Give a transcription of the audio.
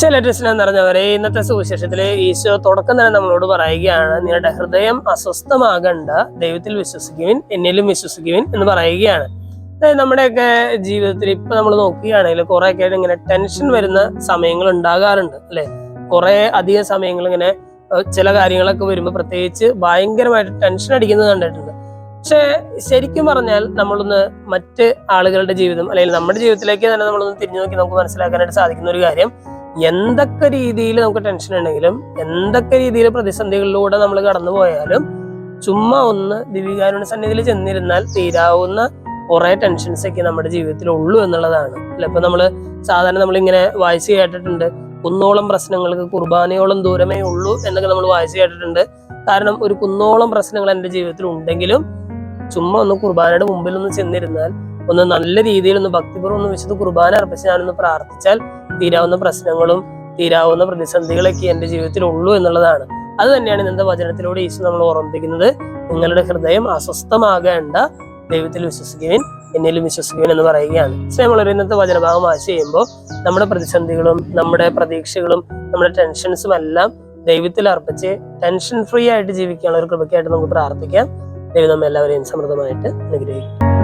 ശൈലജസ്ന നിറഞ്ഞവരെ, ഇന്നത്തെ സുവിശേഷത്തില് ഈശോ തുടക്കം തന്നെ നമ്മളോട് പറയുകയാണ്, നിങ്ങളുടെ ഹൃദയം അസ്വസ്ഥമാകണ്ട, ദൈവത്തിൽ വിശ്വസിക്കുവിൻ, എന്നിലും വിശ്വസിക്കുവിൻ എന്ന് പറയുകയാണ്. അതായത് നമ്മുടെയൊക്കെ ജീവിതത്തിൽ ഇപ്പൊ നമ്മൾ നോക്കുകയാണെങ്കിൽ കുറെ ഒക്കെ ഇങ്ങനെ ടെൻഷൻ വരുന്ന സമയങ്ങൾ ഉണ്ടാകാറുണ്ട് അല്ലെ. കുറെ അധികം സമയങ്ങൾ ഇങ്ങനെ ചില കാര്യങ്ങളൊക്കെ വരുമ്പോൾ പ്രത്യേകിച്ച് ഭയങ്കരമായിട്ട് ടെൻഷൻ അടിക്കുന്നത് കണ്ടിട്ടുണ്ട്. പക്ഷെ ശരിക്കും പറഞ്ഞാൽ നമ്മളൊന്ന് മറ്റ് ആളുകളുടെ ജീവിതം അല്ലെങ്കിൽ നമ്മുടെ ജീവിതത്തിലേക്ക് തന്നെ നമ്മളൊന്ന് തിരിഞ്ഞു നോക്കി നമുക്ക് മനസ്സിലാക്കാനായിട്ട് സാധിക്കുന്ന ഒരു കാര്യം, എന്തൊക്കെ രീതിയിൽ നമുക്ക് ടെൻഷൻ ഉണ്ടെങ്കിലും എന്തൊക്കെ രീതിയിൽ പ്രതിസന്ധികളിലൂടെ നമ്മൾ കടന്നു പോയാലും ചുമ്മാ ഒന്ന് ദിവ്യകാരുണ്യ സന്നിധിയിൽ ചെന്നിരുന്നാൽ തീരാവുന്ന കുറെ ടെൻഷൻസ് ഒക്കെ നമ്മുടെ ജീവിതത്തിൽ ഉള്ളൂ എന്നുള്ളതാണ് അല്ലെ. ഇപ്പൊ നമ്മള് സാധാരണ നമ്മളിങ്ങനെ വായിച്ചു കേട്ടിട്ടുണ്ട്, കുന്നോളം പ്രശ്നങ്ങൾക്ക് കുർബാനയോളം ദൂരമേ ഉള്ളൂ എന്നൊക്കെ നമ്മൾ വായിച്ചു കേട്ടിട്ടുണ്ട്. കാരണം ഒരു കുന്നോളം പ്രശ്നങ്ങൾ എൻ്റെ ജീവിതത്തിൽ ഉണ്ടെങ്കിലും ചുമ്മാ ഒന്ന് കുർബാനയുടെ മുമ്പിൽ ഒന്ന് ചെന്നിരുന്നാൽ, ഒന്ന് നല്ല രീതിയിൽ ഒന്ന് ഭക്തിപൂർവ്വം ഒന്ന് വിശുദ്ധ കുർബാന അർപ്പിച്ച് ഞാനൊന്ന് പ്രാർത്ഥിച്ചാൽ തീരാവുന്ന പ്രശ്നങ്ങളും തീരാവുന്ന പ്രതിസന്ധികളൊക്കെ എൻ്റെ ജീവിതത്തിൽ ഉള്ളൂ എന്നുള്ളതാണ്. അത് തന്നെയാണ് ഇന്നത്തെ വചനത്തിലൂടെ ഈശോ നമ്മൾ ഓർമ്മിപ്പിക്കുന്നത്. നിങ്ങളുടെ ഹൃദയം അസ്വസ്ഥമാകേണ്ട, ദൈവത്തിൽ വിശ്വസിക്കുവിൻ, എന്നിലും വിശ്വസിക്കുവിൻ എന്ന് പറയുകയാണ്. നമ്മൾ ഇന്നത്തെ വചനഭാഗം വായിച്ച് ചെയ്യുമ്പോൾ നമ്മുടെ പ്രതിസന്ധികളും നമ്മുടെ പ്രതീക്ഷകളും നമ്മുടെ ടെൻഷൻസും എല്ലാം ദൈവത്തിൽ അർപ്പിച്ച് ടെൻഷൻ ഫ്രീ ആയിട്ട് ജീവിക്കാനുള്ള ഒരു കൃപയ്ക്കായിട്ട് നമുക്ക് പ്രാർത്ഥിക്കാം. ദൈവം നമ്മെ എല്ലാവരെയും സമൃദ്ധമായിട്ട് അനുഗ്രഹിക്കും.